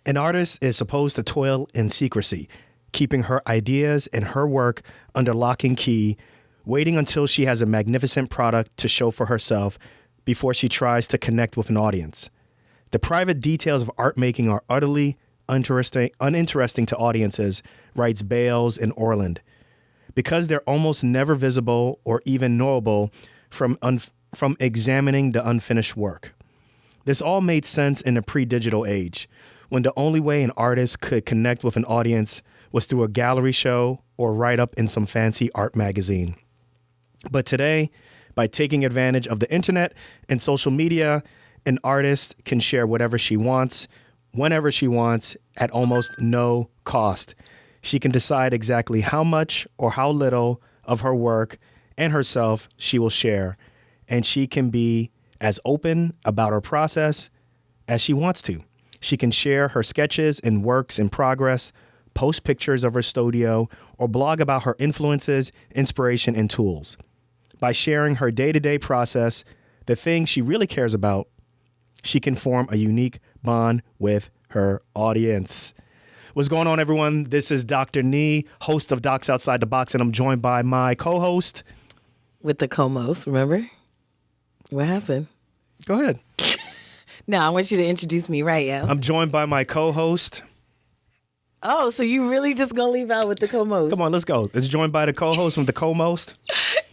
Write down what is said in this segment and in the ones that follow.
An artist is supposed to toil in secrecy, keeping her ideas and her work under lock and key, waiting until she has a magnificent product to show for herself before she tries to connect with an audience. The private details of art making are utterly uninteresting to audiences, writes Bales in Orland, because they're almost never visible or even knowable from examining the unfinished work. This all made sense in a pre-digital age, when the only way an artist could connect with an audience was through a gallery show or write-up in some fancy art magazine. But today, by taking advantage of the internet and social media, an artist can share whatever she wants, whenever she wants, at almost no cost. She can decide exactly how much or how little of her work and herself she will share, and she can be as open about her process as she wants to. She can share her sketches and works in progress, post pictures of her studio, or blog about her influences, inspiration, and tools. By sharing her day-to-day process, the things she really cares about, she can form a unique bond with her audience. What's going on, everyone? This is Dr. Nii, host of Docs Outside the Box, and I'm joined by my co-host. With the co-most, remember? What happened? Go ahead. No, I want you to introduce me right, yo. I'm joined by my co-host. Oh, so you really just gonna leave out with the co-most? Come on, let's go. It's joined by the co-host with the co-most.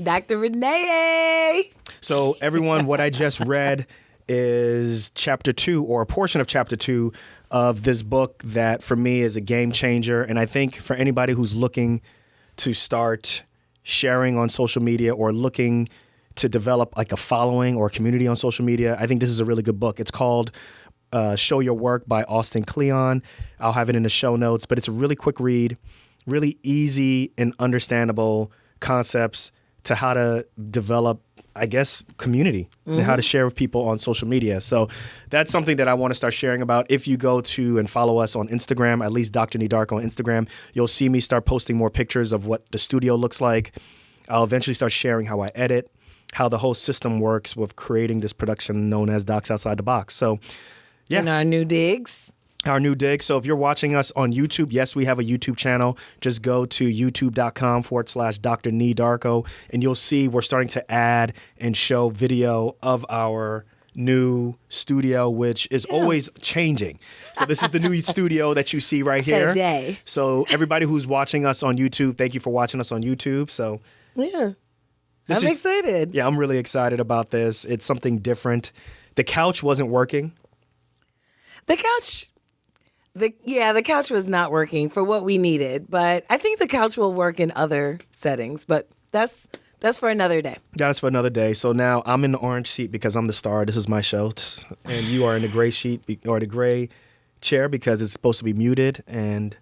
Dr. Renee. So everyone, what I just read is chapter 2 or a portion of chapter 2 of this book that for me is a game changer. And I think for anybody who's looking to start sharing on social media or looking to develop like a following or a community on social media, I think this is a really good book. It's called Show Your Work by Austin Kleon. I'll have it in the show notes, but it's a really quick read, really easy and understandable concepts to how to develop, I guess, community and how to share with people on social media. So that's something that I want to start sharing about. If you go to and follow us on Instagram, at least Dr. Nii Darko on Instagram, you'll see me start posting more pictures of what the studio looks like. I'll eventually start sharing how I edit, how the whole system works with creating this production known as Docs Outside the Box. So yeah. And our new digs. Our new dig. So if you're watching us on YouTube, yes, we have a YouTube channel. Just go to youtube.com/Dr. Nii Darko, and you'll see we're starting to add and show video of our new studio, which is always changing. So this is the new studio that you see right here. Today. So everybody who's watching us on YouTube, thank you for watching us on YouTube. So Yeah. I'm excited. Yeah, I'm really excited about this. It's something different. The couch wasn't working. The couch was not working for what we needed, but I think the couch will work in other settings, but that's for another day. That's for another day. So now I'm in the orange seat because I'm the star. This is my show. And you are in the gray sheet or the gray chair because it's supposed to be muted and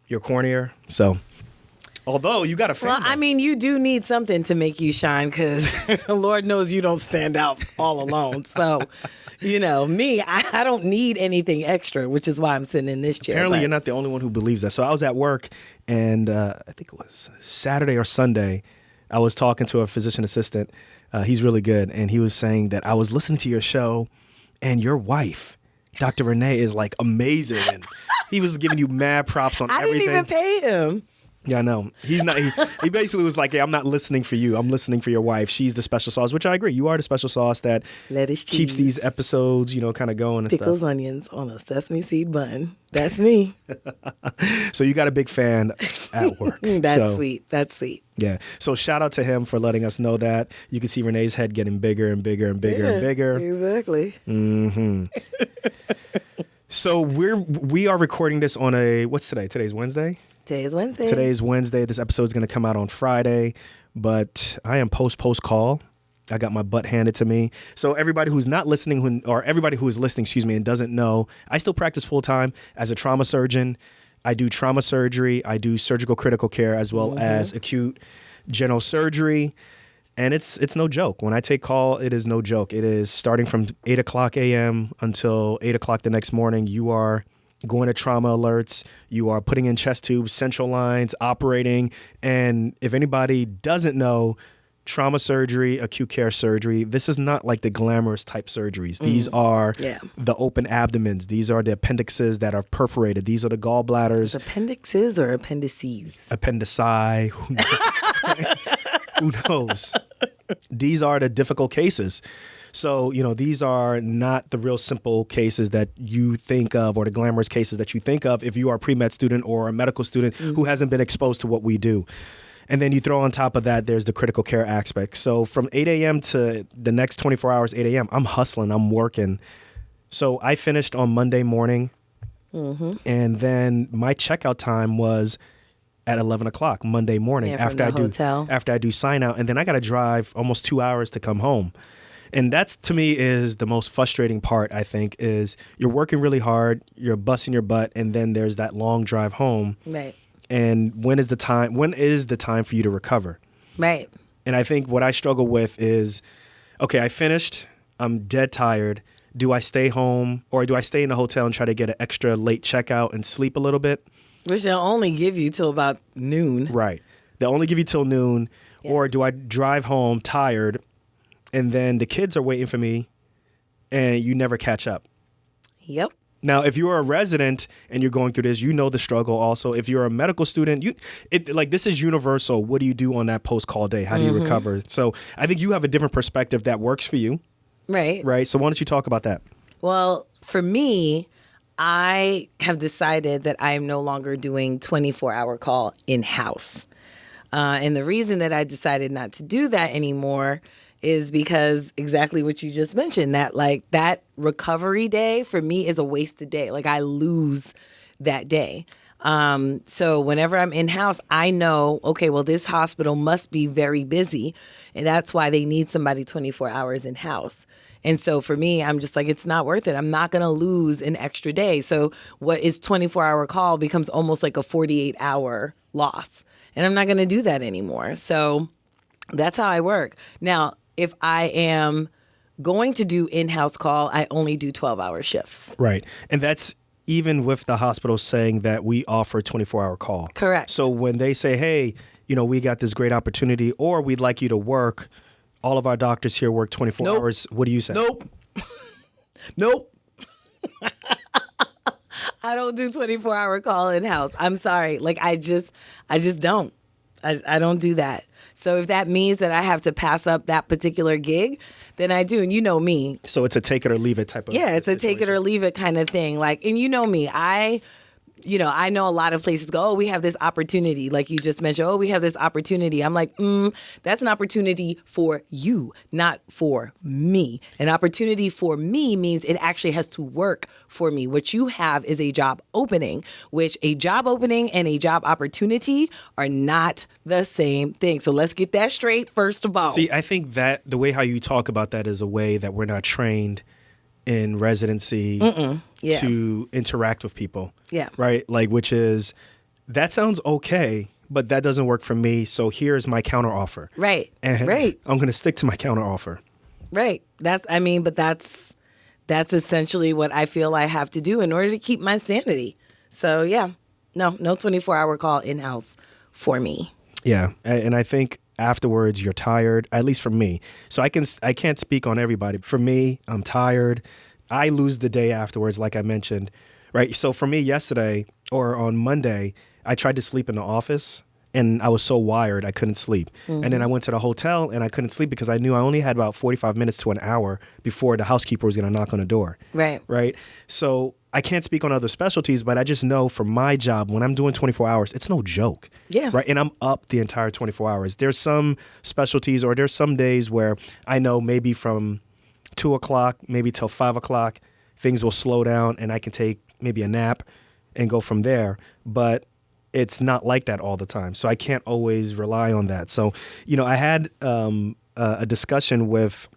you're cornier. So although you got a fan. Well, I mean, you do need something to make you shine because Lord knows you don't stand out all alone. So, you know, me, I don't need anything extra, which is why I'm sitting in this chair. Apparently, you're not the only one who believes that. So I was at work and I think it was Saturday or Sunday. I was talking to a physician assistant. He's really good. And he was saying that I was listening to your show and your wife, Dr. Renee, is like amazing. And he was giving you mad props on everything. I didn't even pay him. Yeah, I know. He's not. He basically was like, "Hey, I'm not listening for you. I'm listening for your wife. She's the special sauce," which I agree. You are the special sauce that lettuce, keeps cheese, these episodes, kind of going and pickles, stuff. onions on a sesame seed bun. That's me. So you got a big fan at work. That's sweet. That's sweet. Yeah. So shout out to him for letting us know that. You can see Renee's head getting bigger and bigger and bigger and bigger. Exactly. Mm-hmm. So we are recording this on what's today? Today's Wednesday? Today's Wednesday. Today's Wednesday. This episode is going to come out on Friday, but I am post call. I got my butt handed to me. So everybody who's not listening, or everybody who is listening, and doesn't know, I still practice full time as a trauma surgeon. I do trauma surgery. I do surgical critical care as well as acute general surgery. And it's no joke. When I take call, it is no joke. It is starting from 8 o'clock a.m. until 8 o'clock the next morning. You are going to trauma alerts, you are putting in chest tubes, central lines, operating. And if anybody doesn't know, trauma surgery, acute care surgery, this is not like the glamorous type surgeries. These are the open abdomens. These are the appendixes that are perforated. These are the gallbladders. Appendixes or appendices? Appendici. Who knows? These are the difficult cases. So, these are not the real simple cases that you think of or the glamorous cases that you think of if you are a pre-med student or a medical student who hasn't been exposed to what we do. And then you throw on top of that, there's the critical care aspect. So from 8 a.m. to the next 24 hours, 8 a.m., I'm hustling, I'm working. So I finished on Monday morning, and then my checkout time was at 11 o'clock Monday morning after I do sign out. And then I got to drive almost 2 hours to come home. And that's, to me, is the most frustrating part, I think, is you're working really hard, you're busting your butt, and then there's that long drive home. Right. And when is the time for you to recover? Right. And I think what I struggle with is, okay, I finished, I'm dead tired. Do I stay home or do I stay in the hotel and try to get an extra late checkout and sleep a little bit? Which they'll only give you till about noon. Right. They'll only give you till noon. Yeah. Or do I drive home tired and then the kids are waiting for me and you never catch up? Yep. Now, if you're a resident and you're going through this, you know the struggle also. If you're a medical student, this is universal. What do you do on that post-call day? How do you recover? So I think you have a different perspective that works for you. Right. Right. So why don't you talk about that? Well, for me, I have decided that I am no longer doing 24-hour call in-house. And the reason that I decided not to do that anymore is because exactly what you just mentioned, that that recovery day for me is a wasted day. Like I lose that day. So whenever I'm in-house, I know, okay, well, this hospital must be very busy. And that's why they need somebody 24 hours in-house. And so for me, I'm just like, it's not worth it. I'm not going to lose an extra day. So what is 24-hour call becomes almost like a 48-hour loss. And I'm not going to do that anymore. So that's how I work. Now, if I am going to do in-house call, I only do 12-hour shifts. Right. And that's even with the hospital saying that we offer 24-hour call. Correct. So when they say, hey, we got this great opportunity or we'd like you to work, all of our doctors here work 24 hours. What do you say? Nope. Nope. I don't do 24-hour call in-house. I'm sorry. I just don't. I don't do that. So if that means that I have to pass up that particular gig, then I do. And you know me. So it's a take it or leave it type of it's situation. a take it or leave it kind of thing. And you know me, I know a lot of places go, oh, we have this opportunity. Like you just mentioned, oh, we have this opportunity. I'm like, that's an opportunity for you, not for me. An opportunity for me means it actually has to work for me. What you have is a job opening, which a job opening and a job opportunity are not the same thing. So let's get that straight first of all. See, I think that the way how you talk about that is a way that we're not trained in residency to interact with people. Yeah. Right? Which is, that sounds okay, but that doesn't work for me. So here's my counteroffer. Right. And right. I'm going to stick to my counteroffer. Right. That's essentially what I feel I have to do in order to keep my sanity. So yeah, no 24-hour call in-house for me. Yeah. And I think afterwards you're tired, at least for me. So I can't speak on everybody. For me, I'm tired. I lose the day afterwards, like I mentioned, right? So for me yesterday or on Monday, I tried to sleep in the office and I was so wired I couldn't sleep. And then I went to the hotel and I couldn't sleep because I knew I only had about 45 minutes to an hour before the housekeeper was going to knock on the door. Right. Right. So I can't speak on other specialties, but I just know for my job, when I'm doing 24 hours, it's no joke. Yeah. Right. And I'm up the entire 24 hours. There's some specialties or there's some days where I know maybe from 2 o'clock, maybe till 5 o'clock, things will slow down and I can take maybe a nap and go from there. But it's not like that all the time. So I can't always rely on that. So, I had a discussion with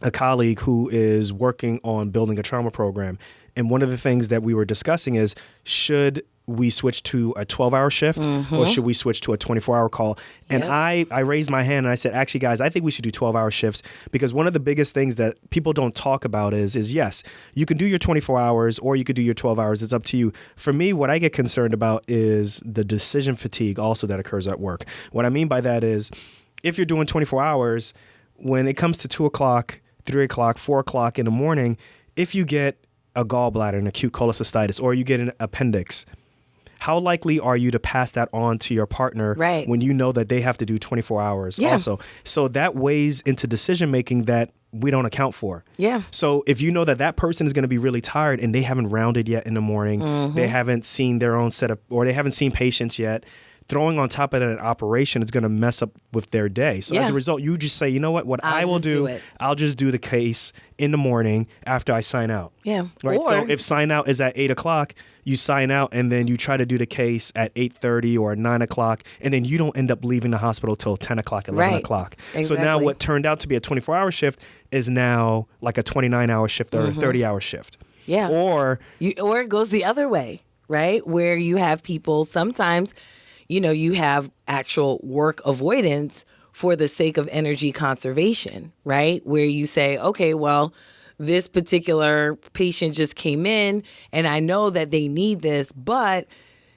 a colleague who is working on building a trauma program. And one of the things that we were discussing is, should we switch to a 12-hour shift or should we switch to a 24-hour call? And I raised my hand and I said, actually, guys, I think we should do 12-hour shifts because one of the biggest things that people don't talk about is yes, you can do your 24 hours or you could do your 12 hours. It's up to you. For me, what I get concerned about is the decision fatigue also that occurs at work. What I mean by that is, if you're doing 24 hours, when it comes to 2 o'clock, 3 o'clock, 4 o'clock in the morning, if you get a gallbladder, an acute cholecystitis, or you get an appendix, how likely are you to pass that on to your partner when you know that they have to do 24 hours also? So that weighs into decision making that we don't account for. Yeah. So if you know that that person is going to be really tired and they haven't rounded yet in the morning, they haven't seen their own set of, or they haven't seen patients yet, throwing on top of that an operation is going to mess up with their day. So as a result, you just say, you know what I will do, I'll just do the case in the morning after I sign out. Yeah. Right. So if sign out is at 8 o'clock, you sign out and then you try to do the case at 8:30 or 9 o'clock, and then you don't end up leaving the hospital till 10 o'clock, 11 o'clock. Exactly. So now what turned out to be a 24-hour shift is now like a 29-hour shift or a 30-hour shift. Yeah. Or it goes the other way, right? Where you have people sometimes, you have actual work avoidance for the sake of energy conservation, right? Where you say, okay, well, this particular patient just came in and I know that they need this, but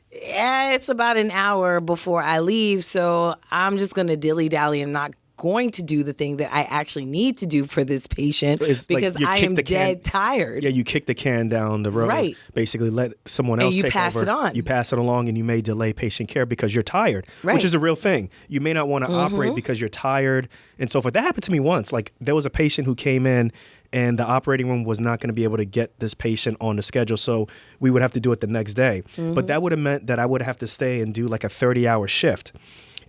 it's about an hour before I leave. So I'm just going to dilly-dally and not going to do the thing that I actually need to do for this patient because I am dead tired. Yeah, you kick the can down the road. Right. Basically let someone else take over. And you pass it on. You pass it along and you may delay patient care because you're tired, which is a real thing. You may not want to operate because you're tired and so forth. That happened to me once. Like there was a patient who came in and the operating room was not going to be able to get this patient on the schedule, so we would have to do it the next day. But that would have meant that I would have to stay and do like a 30-hour shift.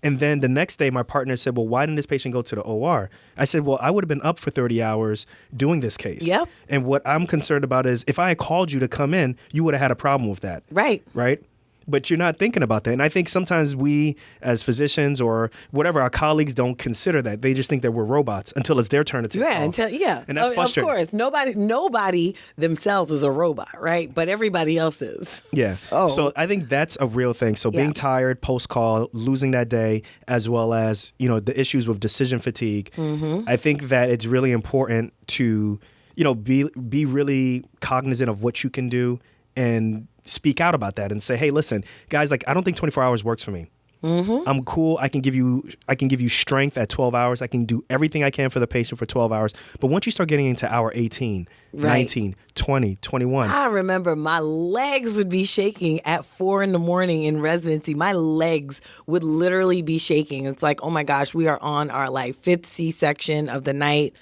And then the next day, my partner said, well, why didn't this patient go to the OR? I said, well, I would have been up for 30 hours doing this case. Yep. And what I'm concerned about is if I had called you to come in, you would have had a problem with that. Right. Right? But you're not thinking about that. And I think sometimes we as physicians or whatever, our colleagues don't consider that. They just think that we're robots until it's their turn to take call. And that's frustrating. Of course. Nobody themselves is a robot, right? But everybody else is. Yeah. So I think that's a real thing. So being tired post-call, losing that day, as well as, the issues with decision fatigue, I think that it's really important to, be really cognizant of what you can do and speak out about that and say, hey, listen, guys, like, I don't think 24 hours works for me. I'm cool. I can give you strength at 12 hours. I can do everything I can for the patient for 12 hours. But once you start getting into hour 18, 19, 20, 21. I remember my legs would be shaking at 4 a.m. in residency. My legs would literally be shaking. It's like, oh my gosh, we are on our like 5th C-section of the night.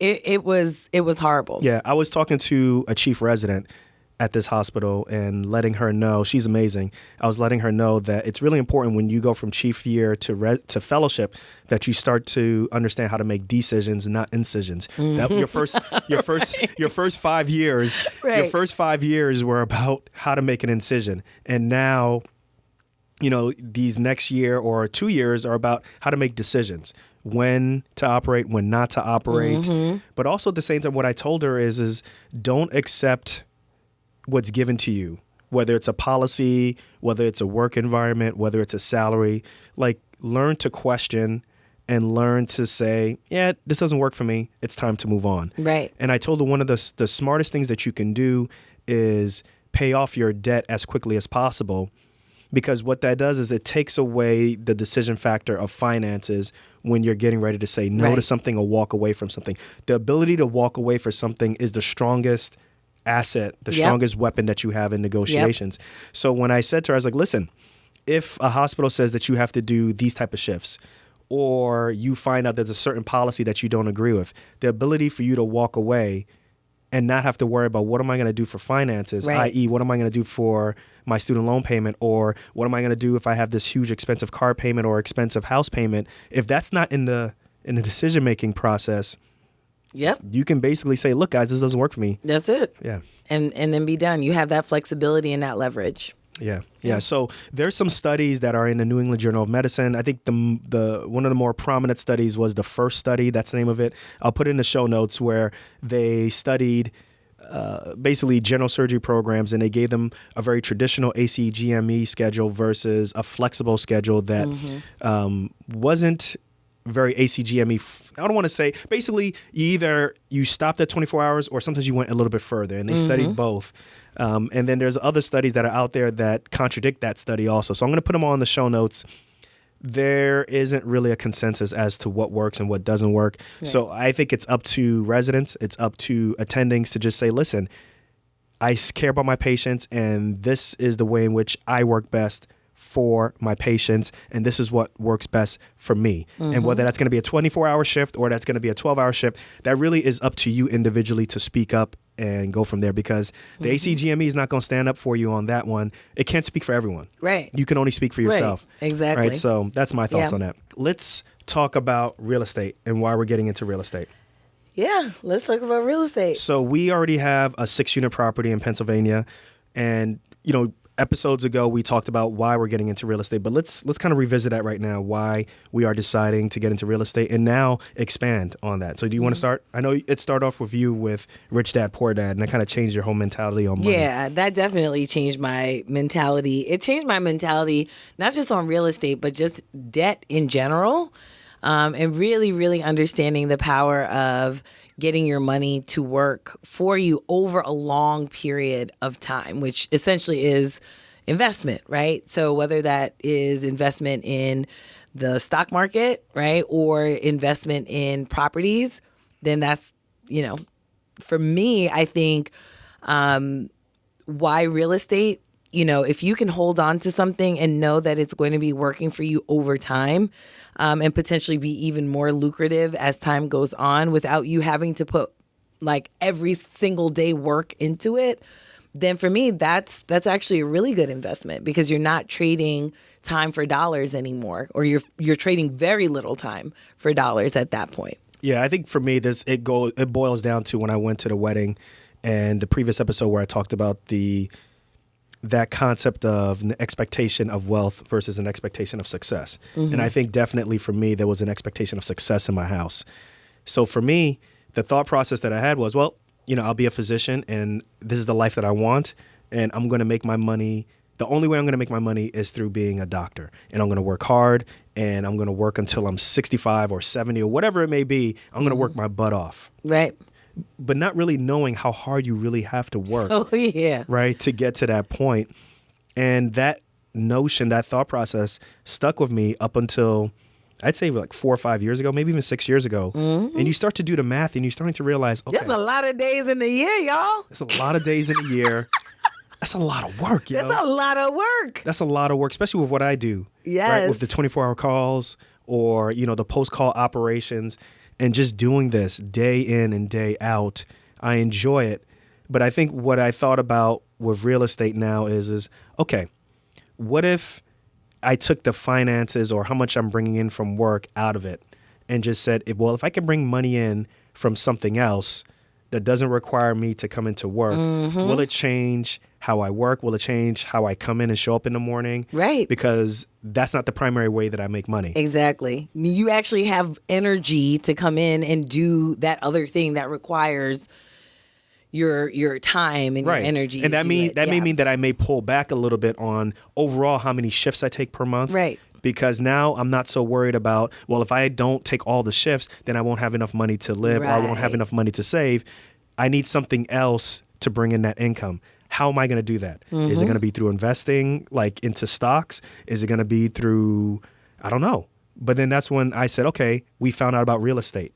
It was horrible. Yeah. I was talking to a chief resident at this hospital and letting her know, she's amazing. I was letting her know that it's really important when you go from chief year to fellowship that you start to understand how to make decisions and not incisions. That your first 5 years, your first 5 years were about how to make an incision. And now, these next year or 2 years are about how to make decisions. When to operate, when not to operate. But also at the same time, what I told her is don't accept what's given to you, whether it's a policy, whether it's a work environment, whether it's a salary. Like, learn to question and learn to say, yeah, this doesn't work for me. It's time to move on. Right. And I told her one of the smartest things that you can do is pay off your debt as quickly as possible, because what that does is it takes away the decision factor of finances when you're getting ready to say no to something or walk away from something. The ability to walk away from something is the strongest asset, the strongest weapon that you have in negotiations. So when I said to her, I was like, listen, if a hospital says that you have to do these type of shifts, or you find out there's a certain policy that you don't agree with, the ability for you to walk away and not have to worry about what am I going to do for finances, i.e. what am I going to do for my student loan payment, or what am I going to do if I have this huge expensive car payment or expensive house payment, if that's not in the decision-making process, you can basically say, look, guys, this doesn't work for me. That's it. Yeah. And then be done. You have that flexibility and that leverage. Yeah. So there's some studies that are in the New England Journal of Medicine. I think the one of the more prominent studies was the first study. That's the name of it. I'll put it in the show notes, where they studied basically general surgery programs, and they gave them a very traditional ACGME schedule versus a flexible schedule that wasn't very ACGME. I don't want to say, basically, you stopped at 24 hours or sometimes you went a little bit further, and they studied both. And then there's other studies that are out there that contradict that study also. So I'm going to put them all in the show notes. there isn't really a consensus as to what works and what doesn't work. Right. So I think it's up to residents, it's up to attendings to just say, listen, I care about my patients, and this is the way in which I work best for my patients, and this is what works best for me. And whether that's going to be a 24-hour shift or that's going to be a 12-hour shift, that really is up to you individually to speak up and go from there, because the ACGME is not going to stand up for you on that one. It can't speak for everyone. Right. You can only speak for yourself. Right. Exactly. Right. So that's my thoughts on that. Let's talk about real estate and why we're getting into real estate. Yeah, let's talk about real estate. So we already have a 6-unit property in Pennsylvania, and episodes ago we talked about why we're getting into real estate, but let's kind of revisit that right now, why we are deciding to get into real estate and now expand on that. So do you want to start? I know it started off with you with Rich Dad, Poor Dad, and that kind of changed your whole mentality on money. Yeah, that definitely changed my mentality. It changed my mentality, not just on real estate, but just debt in general, and really, really understanding the power of getting your money to work for you over a long period of time, which essentially is investment, right? So whether that is investment in the stock market, right, or investment in properties, then that's, for me, I think why real estate, if you can hold on to something and know that it's going to be working for you over time, and potentially be even more lucrative as time goes on without you having to put like every single day work into it, then for me, that's actually a really good investment, because you're not trading time for dollars anymore, or you're trading very little time for dollars at that point. Yeah, I think for me, it boils down to when I went to the wedding and the previous episode where I talked about that concept of an expectation of wealth versus an expectation of success. And I think definitely for me, there was an expectation of success in my house. So for me, the thought process that I had was, well, I'll be a physician and this is the life that I want, and I'm going to make my money. The only way I'm going to make my money is through being a doctor, and I'm going to work hard, and I'm going to work until I'm 65 or 70 or whatever it may be. I'm going to work my butt off. Right. But not really knowing how hard you really have to work. Oh, yeah. Right, to get to that point. And that notion, that thought process stuck with me up until, I'd say like 4 or 5 years ago, maybe even 6 years ago. And you start to do the math and you're starting to realize, okay. That's a lot of days in the year, y'all. That's a lot of days in a year. That's a lot of work, yo. That's a lot of work. That's a lot of work, especially with what I do. Yes. Right? With the 24-hour calls or, the post-call operations. And just doing this day in and day out, I enjoy it. But I think what I thought about with real estate now is okay, what if I took the finances or how much I'm bringing in from work out of it and just said, well, if I can bring money in from something else that doesn't require me to come into work, will it change how I work? Will it change how I come in and show up in the morning? Right. Because that's not the primary way that I make money. Exactly. You actually have energy to come in and do that other thing that requires your time and your energy. And that may mean that I may pull back a little bit on overall how many shifts I take per month. Right. Because now I'm not so worried about, well, if I don't take all the shifts, then I won't have enough money to live or I won't have enough money to save. I need something else to bring in that income. How am I going to do that? Is it going to be through investing, like into stocks? Is it going to be through, I don't know. But then that's when I said, okay, we found out about real estate.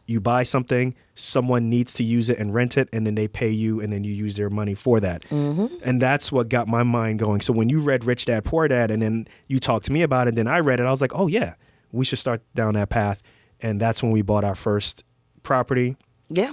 You buy something, someone needs to use it and rent it, and then they pay you, and then you use their money for that. And that's what got my mind going. So when you read Rich Dad, Poor Dad, and then you talked to me about it, then I read it, I was like, oh yeah, we should start down that path. And that's when we bought our first property. Yeah.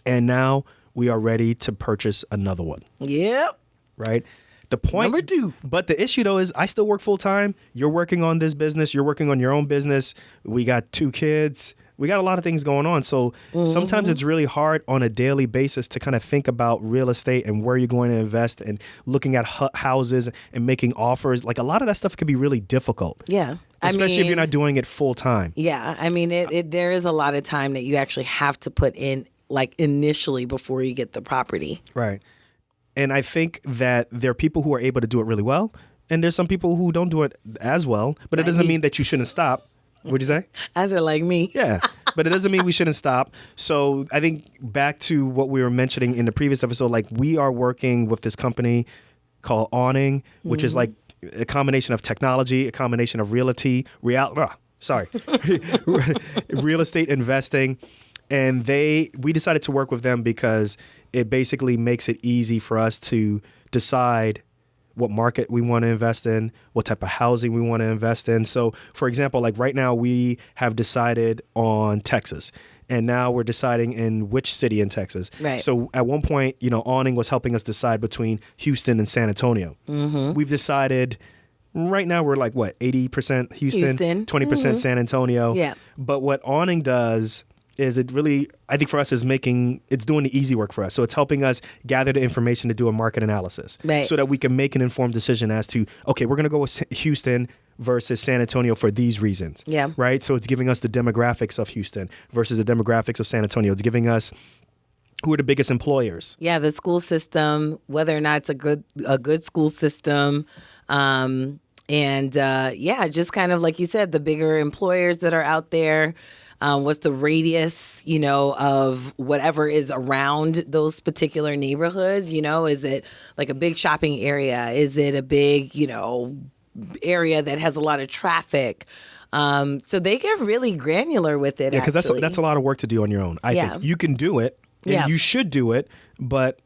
And now we are ready to purchase another one. Yep. Right? The point, Number 2. But the issue though is I still work full time. You're working on this business. You're working on your own business. We got 2 kids. We got a lot of things going on. So sometimes it's really hard on a daily basis to kind of think about real estate and where you're going to invest and looking at houses and making offers. Like a lot of that stuff could be really difficult. Yeah. Especially if you're not doing it full time. Yeah. I mean, there is a lot of time that you actually have to put in, like initially before you get the property. Right. And I think that there are people who are able to do it really well, and there's some people who don't do it as well, but it doesn't mean that you shouldn't stop. What'd you say? I said like me. Yeah, but it doesn't mean we shouldn't stop. So I think back to what we were mentioning in the previous episode, like we are working with this company called Awning, which is like a combination of technology, a combination of real estate investing. And we decided to work with them because it basically makes it easy for us to decide what market we want to invest in, what type of housing we want to invest in. So, for example, like right now we have decided on Texas. And now we're deciding in which city in Texas. Right. So at one point, Awning was helping us decide between Houston and San Antonio. Mm-hmm. We've decided right now we're like, 80% Houston, 20% San Antonio. Yeah. But what Awning does is it really, I think for us, it's doing the easy work for us. So it's helping us gather the information to do a market analysis. Right. So that we can make an informed decision as to, okay, we're going to go with Houston versus San Antonio for these reasons. Yeah. Right? So it's giving us the demographics of Houston versus the demographics of San Antonio. It's giving us who are the biggest employers. Yeah, the school system, whether or not it's a good school system. Just kind of like you said, the bigger employers that are out there. What's the radius, of whatever is around those particular neighborhoods? Is it like a big shopping area? Is it a big, area that has a lot of traffic? So they get really granular with it. Yeah, because that's a lot of work to do on your own. I think you can do it, and you should do it, but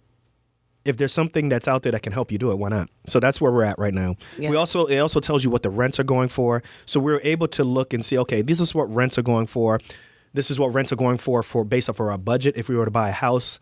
if there's something that's out there that can help you do it, why not? So that's where we're at right now. Yeah. It also tells you what the rents are going for. So we're able to look and see, okay, this is what rents are going for. This is what rents are going for based off of our budget. If we were to buy a house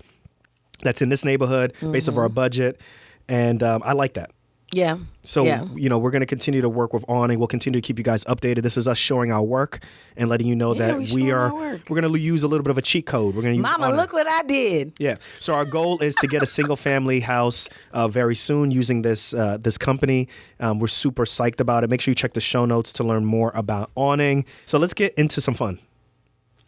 that's in this neighborhood, based off our budget. And I like that. Yeah. So, we're going to continue to work with Awning. We'll continue to keep you guys updated. This is us showing our work and letting you know that we're going to use a little bit of a cheat code. We're going to use Mama, Awning. look what I did. Yeah. So our goal is to get a single family house very soon using this company. We're super psyched about it. Make sure you check the show notes to learn more about Awning. So let's get into some fun.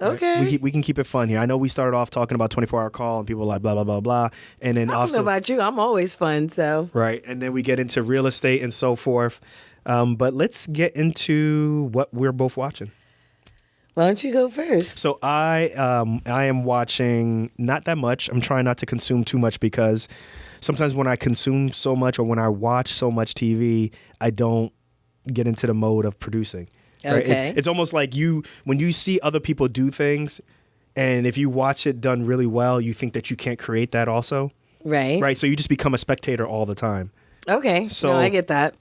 Okay. Right? We can keep it fun here. I know we started off talking about 24-hour call and people were like blah, blah, blah, blah. And then I don't know about you. I'm always fun, so. Right. And then we get into real estate and so forth. But let's get into what we're both watching. Why don't you go first? So I am watching not that much. I'm trying not to consume too much because sometimes when I consume so much or when I watch so much TV, I don't get into the mode of producing. Right? Okay. It's almost like when you see other people do things, and if you watch it done really well, you think that you can't create that also. Right. Right. So you just become a spectator all the time. Okay. So I get that.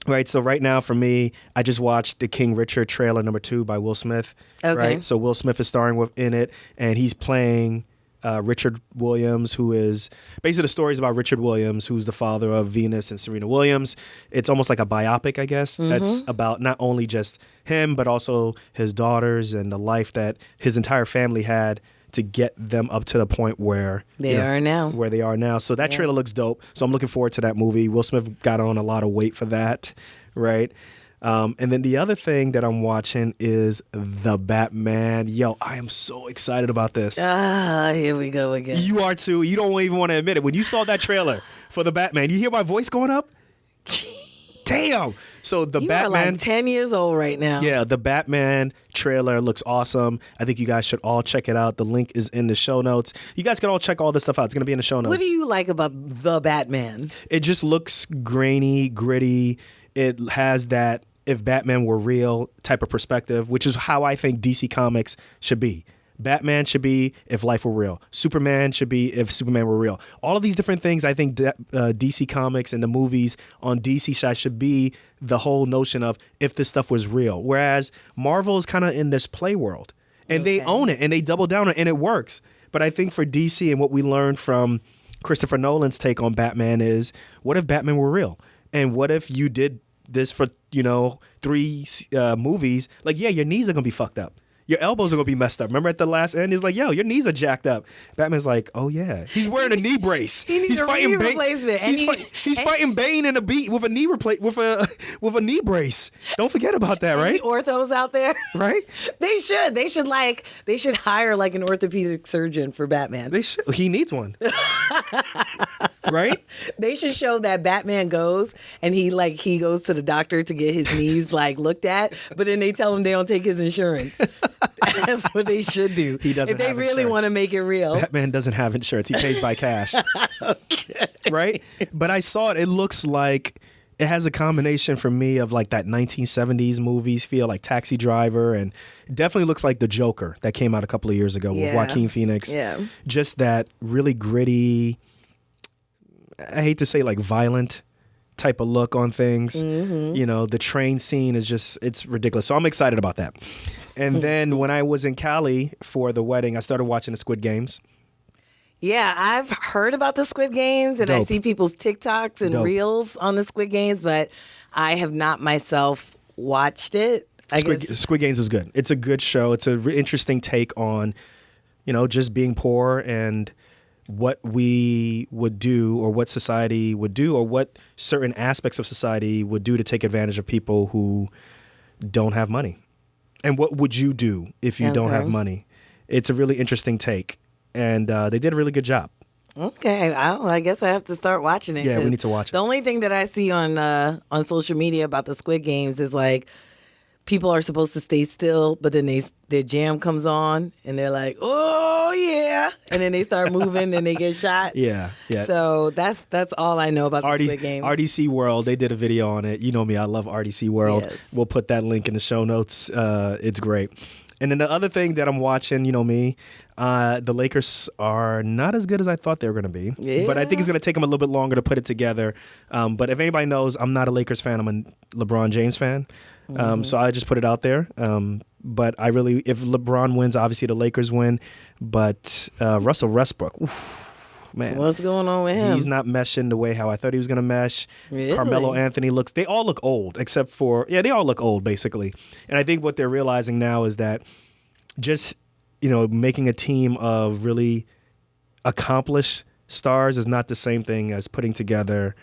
Right. So right now for me, I just watched the King Richard trailer #2 by Will Smith. Okay. Right. So Will Smith is starring in it, and he's playing Richard Williams, who is basically the story is about Richard Williams, who's the father of Venus and Serena Williams. It's almost like a biopic, I guess. That's about not only just him, but also his daughters and the life that his entire family had to get them up to the point where they are now. So that trailer looks dope. So I'm looking forward to that movie. Will Smith got on a lot of weight for that, right? And then the other thing that I'm watching is The Batman. Yo, I am so excited about this. Here we go again. You are too. You don't even want to admit it. When you saw that trailer for The Batman, you hear my voice going up? Damn. So the Batman. Are like 10 years old right now. Yeah, the Batman trailer looks awesome. I think you guys should all check it out. The link is in the show notes. You guys can all check all this stuff out. It's going to be in the show notes. What do you like about The Batman? It just looks grainy, gritty. It has that if Batman were real type of perspective, which is how I think DC Comics should be. Batman should be if life were real. Superman should be if Superman were real. All of these different things, I think DC Comics and the movies on DC side should be the whole notion of if this stuff was real. Whereas Marvel is kind of in this play world. And they own it and they double down on it and it works. But I think for DC and what we learned from Christopher Nolan's take on Batman is, what if Batman were real? And what if you did this for, 3 movies? Like, yeah, your knees are going to be fucked up. Your elbows are going to be messed up. Remember at the last end, he's like, yo, your knees are jacked up. Batman's like, oh, yeah. He's wearing a knee brace. He's fighting knee replacement. He's fighting Bane in a beat with a knee with a knee brace. Don't forget about that, right? Orthos out there. Right? They should hire like an orthopedic surgeon for Batman. They should. He needs one. Right? They should show that Batman goes and he goes to the doctor to get his knees looked at, but then they tell him they don't take his insurance. That's what they should do. He doesn't. If they really want to make it real. Batman doesn't have insurance. He pays by cash. Okay. Right? But I saw it. It looks like It has a combination for me of like that 1970s movies feel, like Taxi Driver, and it definitely looks like The Joker that came out a couple of years ago with Joaquin Phoenix. Yeah. Just that really gritty, I hate to say like violent type of look on things. You know, the train scene is just, it's ridiculous. So I'm excited about that. And then when I was in Cali for the wedding, I started watching the Squid Games. Yeah, I've heard about the Squid Games, and I Dope. see people's TikToks and Dope. reels on the Squid Games, but I have not myself watched it. I guess. Squid Games is good. It's a good show. It's an interesting take on, you know, just being poor and what we would do, or what society would do, or what certain aspects of society would do to take advantage of people who don't have money. And what would you do if you don't have money? It's a really interesting take. And they did a really good job. Okay, I guess I have to start watching it. Yeah, we need to watch it. The only thing that I see on social media about the Squid Games is like people are supposed to stay still, but then their jam comes on and they're like, "Oh yeah," and then they start moving and they get shot. Yeah. So that's all I know about the Squid Games. RDC World, they did a video on it. You know me, I love RDC World. Yes. We'll put that link in the show notes. It's great. And then the other thing that I'm watching, you know me, the Lakers are not as good as I thought they were going to be. Yeah. But I think it's going to take them a little bit longer to put it together. But if anybody knows, I'm not a Lakers fan. I'm a LeBron James fan. So I just put it out there. But I really, if LeBron wins, obviously the Lakers win. But Russell Westbrook, man. What's going on with him? He's not meshing the way how I thought he was going to mesh. Really? Carmelo Anthony they all look old, except for, they all look old, basically. And I think what they're realizing now is that just, you know, making a team of really accomplished stars is not the same thing as putting together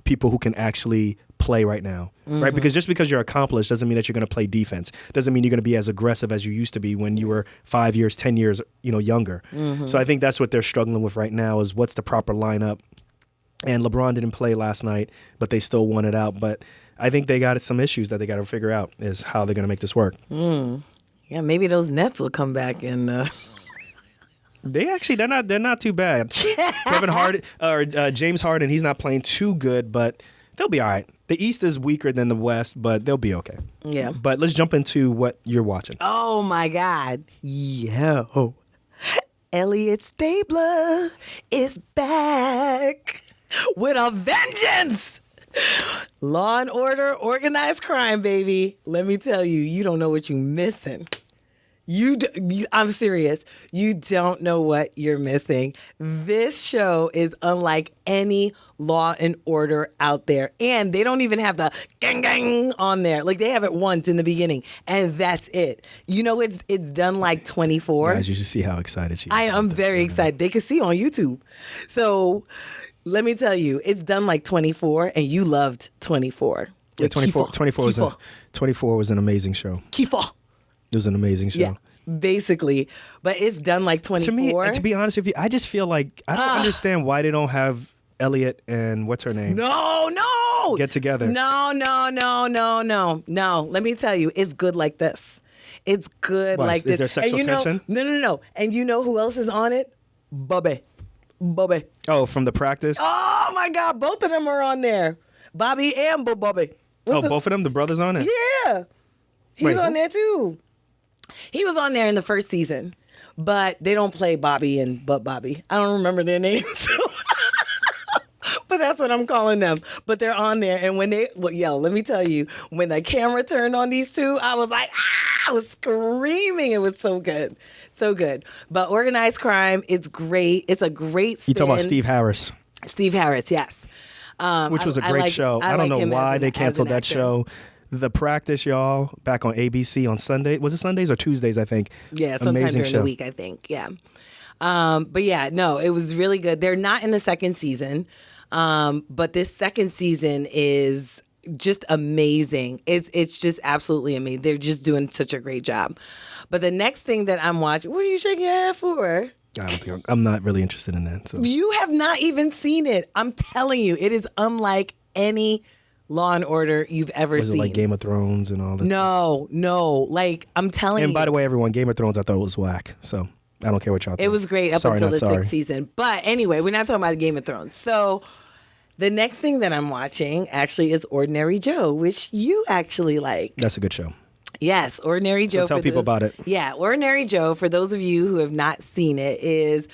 people who can actually play right now, right? Because just because you're accomplished doesn't mean that you're going to play defense. Doesn't mean you're going to be as aggressive as you used to be when you were 5 years, 10 years, you know, younger. So I think that's what they're struggling with right now is what's the proper lineup. And LeBron didn't play last night, but they still won it out. But I think they got some issues that they got to figure out is how they're going to make this work. Yeah, maybe those Nets will come back and. They're not too bad. Kevin Harden or James Harden, he's not playing too good, but they'll be all right. The East is weaker than the West, but they'll be okay. Yeah. But let's jump into what you're watching. Oh my God. Yo. Elliot Stabler is back with a vengeance. Law and Order, organized crime, baby. Let me tell you, you don't know what you're missing. I'm serious. You don't know what you're missing. This show is unlike any Law and Order out there. And they don't even have the gang gang on there. Like they have it once in the beginning and that's it. You know, it's done like 24. Guys, you should see how excited she is. I am very excited. They can see on YouTube. So let me tell you, it's done like 24 and you loved 24. Yeah, 24 was an amazing show. Kiefer. It was an amazing show. Yeah, basically. But it's done like 24. To be honest with you, I just feel like I don't understand why they don't have Elliot and what's her name? No. Get together. No. Let me tell you, it's good like this. It's good like this. Is there sexual tension? No. And you know who else is on it? Bobby. Oh, from The Practice? Oh my God, both of them are on there. Bobby and Bobby. Both of them? The brothers on it? Yeah. He's on there too. He was on there in the first season, but they don't play Bobby and Bobby. I don't remember their names. But that's what I'm calling them. But they're on there. And when let me tell you, when the camera turned on these two, I was like, I was screaming. It was so good. So good. But organized crime, it's great. It's a great spin. You talking about Steve Harris? Steve Harris, yes. Which was a great show. I don't know why they canceled that show. The Practice, y'all, back on ABC on Sunday. Was it Sundays or Tuesdays, I think? Yeah, sometime Amazing during show. the week, I think. Yeah. But yeah, no, it was really good. They're not in the second season, but this second season is just amazing. It's just absolutely amazing. They're just doing such a great job. But the next thing that I'm watching, what are you shaking your head for? I'm not really interested in that. So. You have not even seen it. I'm telling you, it is unlike any Law and Order you've ever seen. Was it like Game of Thrones and all that? No. Like, I'm telling you. And by the way, everyone, Game of Thrones, I thought it was whack. So I don't care what y'all think. It was great up until the sixth season. But anyway, we're not talking about Game of Thrones. So The next thing that I'm watching actually is Ordinary Joe, which you actually like. That's a good show. Yes, Ordinary Joe. So tell people about it. Yeah, Ordinary Joe, for those of you who have not seen it, is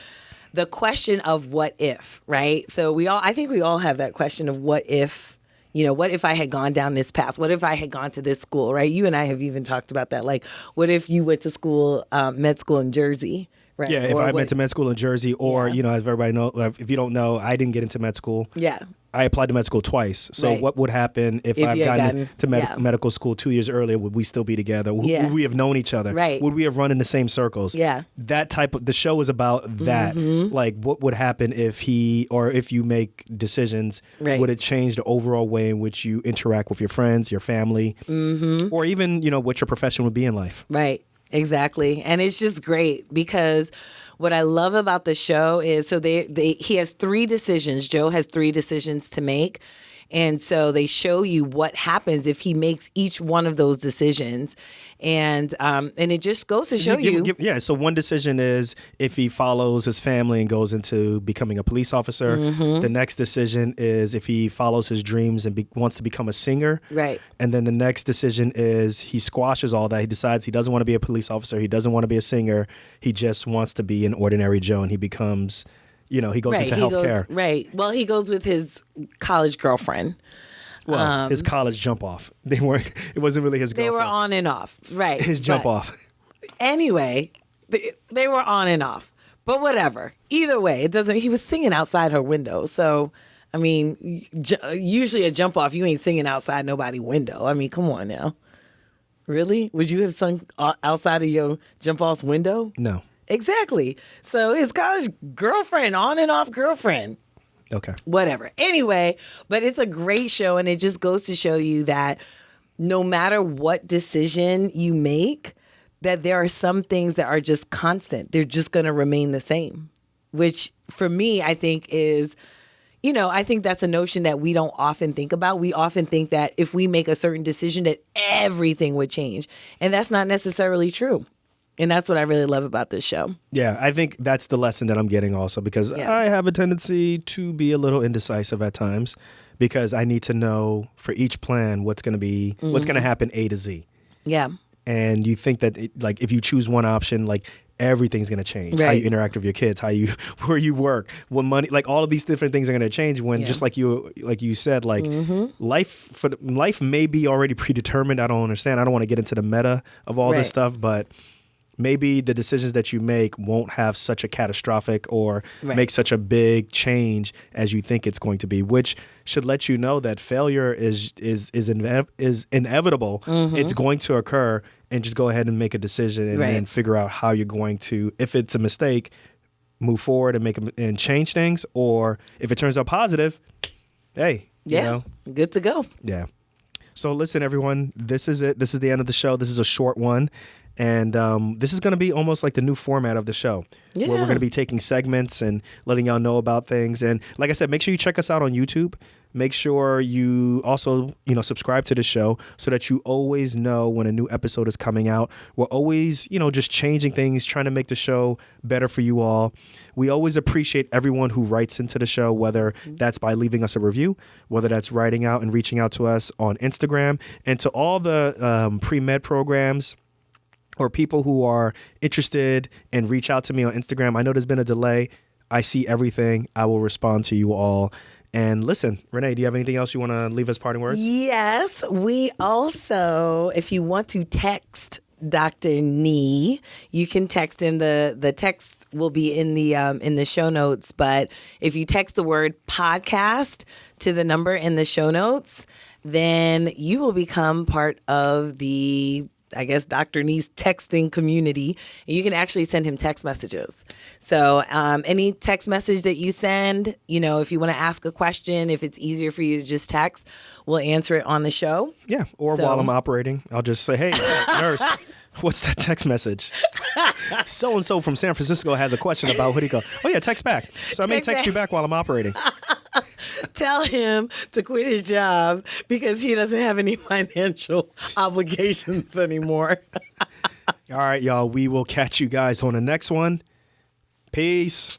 the question of what if, right? So I think we all have that question of what if, what if I had gone down this path? What if I had gone to this school, right? You and I have even talked about that. Like, what if you went to school, med school in Jersey, right? Yeah, if I went to med school in Jersey, or, as everybody knows, if you don't know, I didn't get into med school. Yeah. I applied to med school twice. So what would happen if I've gotten to medical school 2 years earlier? Would we still be together? Would we have known each other? Right. Would we have run in the same circles? Yeah. That type of, the show is about that. Like, what would happen if if you make decisions? Right. Would it change the overall way in which you interact with your friends, your family, or even, what your profession would be in life? Right. Exactly. And it's just great because what I love about the show is he has 3 decisions. Joe has 3 decisions to make. And so they show you what happens if he makes each one of those decisions. And it just goes to show you. So one decision is if he follows his family and goes into becoming a police officer. The next decision is if he follows his dreams and wants to become a singer. Right. And then the next decision is he squashes all that. He decides he doesn't want to be a police officer. He doesn't want to be a singer. He just wants to be an ordinary Joe, and he becomes, he goes into healthcare. Right. Well, he goes with his college girlfriend. Well, his college jump off. It wasn't really his girlfriend. They were on and off. Right. His jump off. Anyway, they were on and off. But whatever. Either way, he was singing outside her window. So, I mean, usually a jump off, you ain't singing outside nobody's window. I mean, come on now. Really? Would you have sung outside of your jump off's window? No. Exactly. So his college girlfriend, on and off girlfriend. Okay. Whatever. Anyway, but it's a great show, and it just goes to show you that no matter what decision you make, that there are some things that are just constant. They're just going to remain the same, which for me, I think is, I think that's a notion that we don't often think about. We often think that if we make a certain decision that everything would change, and that's not necessarily true. And that's what I really love about this show. Yeah, I think that's the lesson that I'm getting also, because I have a tendency to be a little indecisive at times, because I need to know for each plan what's going to happen A to Z. Yeah. And you think that if you choose one option, everything's going to change. Right. How you interact with your kids, where you work, what money, all of these different things are going to change when just like you said, life may be already predetermined. I don't understand. I don't want to get into the meta of all this stuff, but maybe the decisions that you make won't have such a catastrophic or make such a big change as you think it's going to be, which should let you know that failure is inevitable. It's going to occur, and just go ahead and make a decision and then figure out how you're going to, if it's a mistake, move forward and change things, or if it turns out positive, hey, good to go. Yeah. So listen, everyone, this is it. This is the end of the show. This is a short one. And this is going to be almost like the new format of the show, where we're going to be taking segments and letting y'all know about things. And like I said, make sure you check us out on YouTube. Make sure you also, subscribe to the show so that you always know when a new episode is coming out. We're always, just changing things, trying to make the show better for you all. We always appreciate everyone who writes into the show, whether that's by leaving us a review, whether that's writing out and reaching out to us on Instagram, and to all the pre-med programs or people who are interested and reach out to me on Instagram. I know there's been a delay. I see everything. I will respond to you all. And listen, Renee, do you have anything else you want to leave us parting words? Yes. We also, if you want to text Dr. Nii, you can text him. The text will be in the show notes. But if you text the word podcast to the number in the show notes, then you will become part of the, I guess, Dr. Nii's texting community. You can actually send him text messages. So any text message that you send, if you want to ask a question, if it's easier for you to just text, we'll answer it on the show. Yeah. Or while I'm operating, I'll just say, hey, nurse, what's that text message? So-and-so from San Francisco has a question about, what do you go? Oh, yeah, text back. So I may text you back while I'm operating. Tell him to quit his job because he doesn't have any financial obligations anymore. All right, y'all. We will catch you guys on the next one. Peace.